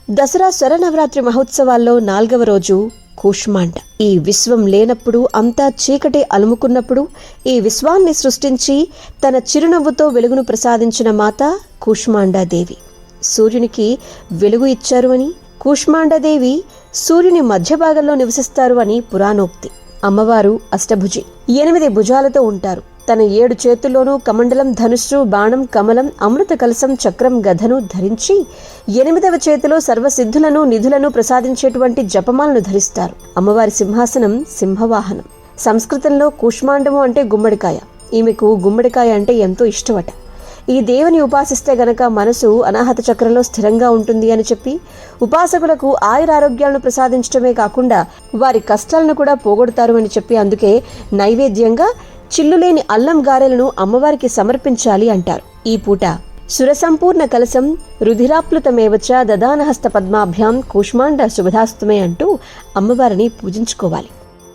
దసరా శరనవరాత్రి మహోత్సవాల్లో 4వ రోజు కూష్మాండ. ఈ విశ్వం లేనప్పుడు, అంతా చీకటి అలుముకున్నప్పుడు ఈ విశ్వాన్ని సృష్టించి తన చిరునవ్వుతో వెలుగును ప్రసాదించిన మాత కూష్మాండాదేవి. సూర్యునికి వెలుగు ఇచ్చారు అని, కూష్మాండాదేవి సూర్యుని మధ్య భాగంలో నివసిస్తారు అని పురాణోక్తి. అమ్మవారు అష్టభుజి, 8 భుజాలతో ఉంటారు. తన 7 చేతుల్లోనూ కమండలం, ధనుస్సు, బాణం, కమలం, అమృత కలశం, చక్రం, గదను ధరించి 8వ చేతిలో సర్వసిద్ధులను, నిధులను ప్రసాదించేటువంటి జపమాలను ధరిస్తారు. అమ్మవారి సింహాసనం సింహవాహనం. సంస్కృతంలో కూష్మాండము అంటే గుమ్మడికాయ. ఈమెకు గుమ్మడికాయ అంటే ఎంతో ఇష్టమట. ఈ దేవుని ఉపాసిస్తే గనక మనసు అనాహత చక్రంలో స్థిరంగా ఉంటుంది అని చెప్పి ఉపాసకులకు ఆయురారోగ్యాలను ప్రసాదించడమే కాకుండా వారి కష్టాలను కూడా పోగొడతారు అని చెప్పి అందుకే నైవేద్యంగా చిల్లులేని అల్లం గారెలను అమ్మవారికి సమర్పించాలి అంటారు. ఈ పూట సురసంపూర్ణ కలశం రుధిరాప్లుతమేవచ దదానహస్త పద్మాభ్యాం కూష్మాండ శుభదాస్తమే అంటూ అమ్మవారిని పూజించుకోవాలి.